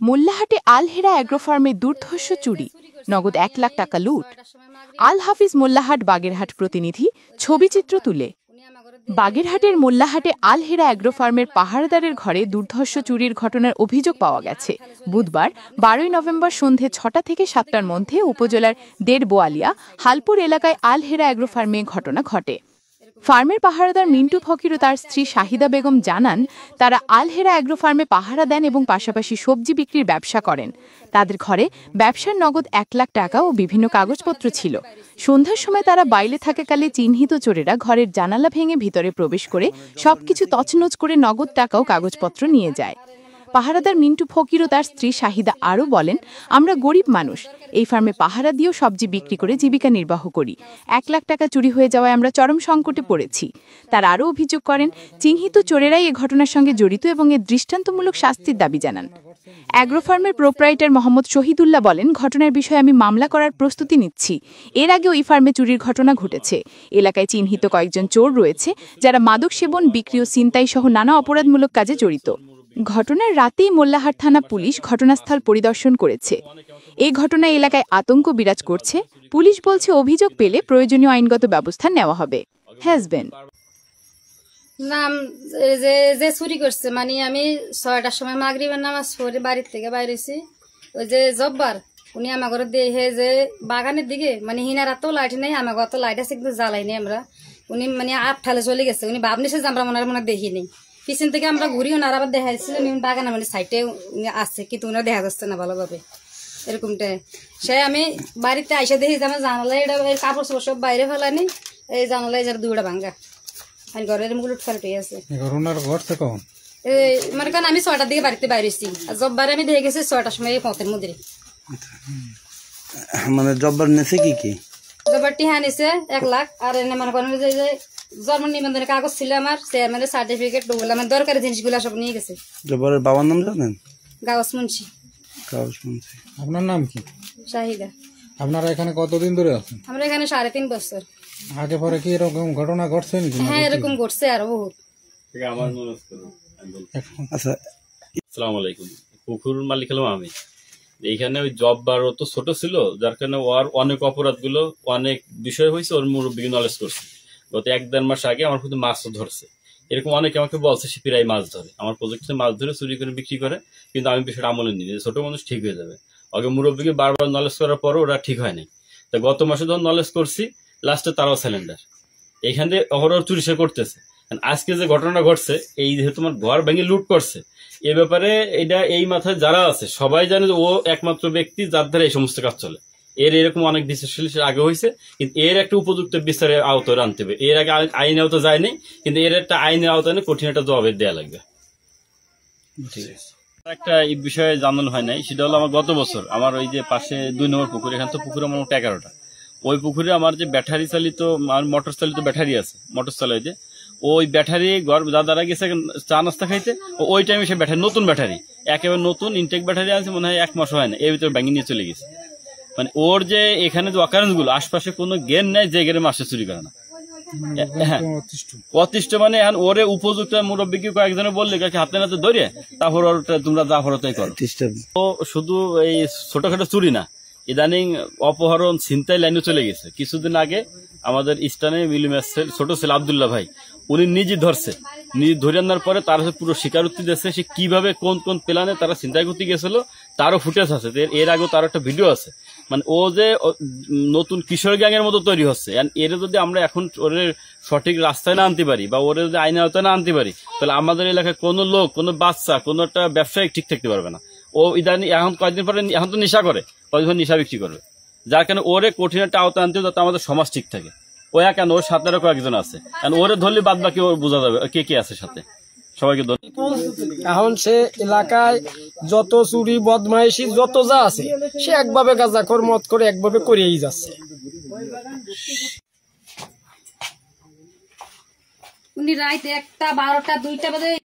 মোল্লাহাটে আল হেরা agro ফার্মে দুর্ধর্ষ চুরি, নগদ ১ লাখ টাকা লুট। আল হাফিজ মোল্লাহাট বাগেরহাট প্রতিনিধি ছবিচিত্র তুলে। বাগেরহাটের মোল্লাহাটে আল হেরা অ্যাগ্রো ফার্মের পাহারাদারের ঘরে দুর্ধর্ষ চুরির ঘটনার অভিযোগ পাওয়া গেছে। বুধবার ১২ নভেম্বর সন্ধে ৬টা থেকে ৭টার মধ্যে উপজেলার দেড়বোয়ালিয়া হালপুর এলাকায় আল হেরা অ্যাগ্রো ফার্মে ঘটনা ঘটে। ফার্মের পাহারাদার মিন্টু ফকির ও তার স্ত্রী শাহিদা বেগম জানান, তারা আল হেরা অ্যাগ্রো ফার্মে পাহারা দেন এবং পাশাপাশি সবজি বিক্রির ব্যবসা করেন। তাদের ঘরে ব্যবসার নগদ ১ লাখ টাকা ও বিভিন্ন কাগজপত্র ছিল। সন্ধ্যার সময় তারা বাইরে থাকাকালে চিহ্নিত চোরেরা ঘরের জানালা ভেঙে ভিতরে প্রবেশ করে সবকিছু তছনছ করে নগদ টাকা ও কাগজপত্র নিয়ে যায়। পাহারাদার মিন্টু ফকির ও তার স্ত্রী শাহিদা আরও বলেন, আমরা গরিব মানুষ, এই ফার্মে পাহারা দিয়েও সবজি বিক্রি করে জীবিকা নির্বাহ করি। ১ লাখ টাকা চুরি হয়ে যাওয়ায় আমরা চরম সংকটে পড়েছি। তারা আরও অভিযোগ করেন, চিহ্নিত চোরেরাই এ ঘটনার সঙ্গে জড়িত এবং এর দৃষ্টান্তমূলক শাস্তির দাবি জানান। অ্যাগ্রো ফার্মের প্রোপ্রাইটার মোহাম্মদ শহীদুল্লাহ বলেন, ঘটনার বিষয়ে আমি মামলা করার প্রস্তুতি নিচ্ছি। এর আগেও এই ফার্মে চুরির ঘটনা ঘটেছে। এলাকায় চিহ্নিত কয়েকজন চোর রয়েছে যারা মাদক সেবন, বিক্রি ও ছিনতাই সহ নানা অপরাধমূলক কাজে জড়িত। ঘটনার রাতেই মোল্লাহাট থানা পুলিশ ঘটনাস্থল পরিদর্শন করেছে। এই ঘটনায় এলাকায় আতঙ্ক বিরাজ করছে। পুলিশ বলছে, অভিযোগ পেলে প্রয়োজনীয় আইনগত ব্যবস্থা নেওয়া হবে। হ্যাজবেন্ড নাম যে চুরি করছে, মানে আমি ৬টার সময় মাগরিবের নামাজ পড়ে বাড়ির থেকে বাইরেছি। ওই যে জব্বার উনি আমার ঘরে দিয়ে যে বাগানের দিকে, মানে হিনারা তো লাইট নেই, আমার ঘর তো লাইট আছে কিন্তু জ্বালাই নেই আমরা। উনি মানে আটঠালে চলে গেছে। উনি ভাবনিছে যে আমরা মনে দেখিনি। পিছন থেকে আমরা ঘুরিও না, আবার দেখা যাচ্ছে বাগানের মানে সাইডে উনি আসছে, কিন্তু উনার দেখা যাচ্ছে না ভালোভাবে। এরকমটাই সে আমি বাড়িতে আইসা দেখি যে আমার জানালা এটা কাপড় চোপড় সব বাইরে ফেলানি, এই জানালায় যার দুইটা ভাঙ্গা ঘরের মুগুলো ফাল্টে আছে। মানে কারণ আমি ৬টার দিকে বাড়িতে বাইরেছি, আর জব্বারে আমি দেখে গেছি ৬টার সময় পথের মধ্যে। মানে জব্বার নেছে কি জব্বার টিহা নিছে ১ লাখ, আর এনে মনে করেন যে জন্ম নিবন্ধনের কাগজ ছিল, আমার চেয়ারম্যানের সার্টিফিকেট, আমার দরকারি জিনিসগুলো সব নিয়ে গেছে। জব্বারের বাবার নাম জানেন? গাওস মুন্সি। আপনার নাম কি? শাহিদা। আপনারা এখানে কতদিন ধরে আছেন? আমরা এখানে ৩.৫ বছর। আগে পরে কি এরকম ঘটনা ঘটছে নাকি? হ্যাঁ, এরকম ঘটছে আরো বহুত। আচ্ছা, আসসালামু আলাইকুম। পুকুর মালিক হলাম আমি। এইখানে ওই জব্বার ও তো ছোট ছিল, যার কারণে ওর অনেক অপরাধগুলো অনেক বিষয় হয়েছে, ওর মুরব্বী নলেজ করছে। গত ১-১.৫ মাস আগে আমার কিন্তু মাছও ধরছে। এরকম অনেকে আমাকে বলছে সে প্রায় মাছ ধরে, আমার প্রজেক্টে মাছ ধরে চুরি করে বিক্রি করে, কিন্তু আমি বিষয়টা আমলে নিই যে ছোট মানুষ ঠিক হয়ে যাবে। আগে মুরব্বীকে বারবার নলেজ করার পরও ওরা ঠিক হয় নাই। তো গত মাসে যখন নলেজ করছি, লাস্টে তারাও সিলিন্ডার এইখান থেকে অহরহ চুরি সে করতেছে। আজকে যে ঘটনা ঘটছে, এই যেহেতু তোমার ঘর ভেঙে লুট করছে, এ ব্যাপারে এটা এই মাথায় যারা আছে সবাই জানে যে ও একমাত্র ব্যক্তি যার দ্বারা এই সমস্ত কাজ চলে। এর এরকম অনেক বিচারশীল আগে হয়েছে, কিন্তু এর একটা উপযুক্ত বিচারের আওতায় আনতে হবে। এর আগে আইন আওতা যায়নি, কিন্তু এর একটা আইনের আওতায় কঠিন একটা জবাব দেওয়া লাগবে। ঠিক আছে, একটা এই বিষয়ে জানানো হয় নাই, সেটা হলো আমার গত বছর আমার ওই যে পাশে ২ নম্বর পুকুর, এখান তো পুকুর আমার ১১টা। ওই পুকুরে আমার যে ব্যাটারি চালিত মোটর চালিত ব্যাটারি আছে, মোটর চালাইতে ওই ব্যাটারি দাদারা গেছে চা নাস্তা খাইতে, ওই টাইমে সে ব্যাটারি, নতুন ব্যাটারি, একেবারে নতুন ইনটেক ব্যাটারি আছে, মনে হয় ১ মাস হয় না, এর ভিতরে ভেঙে নিয়ে চলে গেছে। মানে ওর যে এখানে যে অকারেন্স গুলো, আশপাশে কোনো গেন নাই যে গেরে মাসে চুরি করে না। হ্যাঁ, অতিষ্ঠ মানে এখন ওরে উপযুক্ত মুরব্বীকে কয়েকজনে বললে হাতে নাতে ধরে, তারপর তোমরা যা করো তাই করো। ও শুধু এই ছোটখাটো চুরি না, ইদানিং অপহরণ ছিনতাই লাইনে চলে গেছে। কিছুদিন আগে আমাদের স্টানে মিলিমেসের ছোট ছেলে আবদুল্লাহ ভাই, উনি নিজে ধরছে, নিজে ধরে আনার পরে তার পুরো স্বীকারোক্তি দিয়েছে সে কিভাবে কোন কোন প্ল্যানে তারা ছিনতাই করতে গেছিল, তারও ফুটেজ আছে। এর আগেও তার একটা ভিডিও আছে। মানে ও যে নতুন কিশোর গ্যাংয়ের মতো তৈরি হচ্ছে, এর যদি আমরা এখন ওর সঠিক রাস্তায় না আনতে পারি বা ওর যদি আইনের আওতায় না আনতে পারি, তাহলে আমাদের এলাকায় কোনো লোক, কোনো বাচ্চা, কোনো একটা ব্যবসায়িক ঠিক থাকতে পারবে না। ও ইদানি এখন কয়েকদিন পরে এখন তো নেশা করে, কয়েকদিন নেশা বিক্রি করবে, যার কারণে ওরে কঠিন একটা আওতায় আনতে যাতে আমাদের সমাজ ঠিক থাকে। ও কেন, ওর সাথে আরো কয়েকজন আছে, কারণ ওরে ধরলে বাদ বাকি বোঝা যাবে কে কে আছে সাথে। সবাইকে এখন সে এলাকায় যত চুরি বদমাইশি যত যা আছে, সে একভাবে গাঁজাখোর মত করে একভাবে করেই যাচ্ছে। উনি রাইতে ১টা ১২টা ২টা বাজে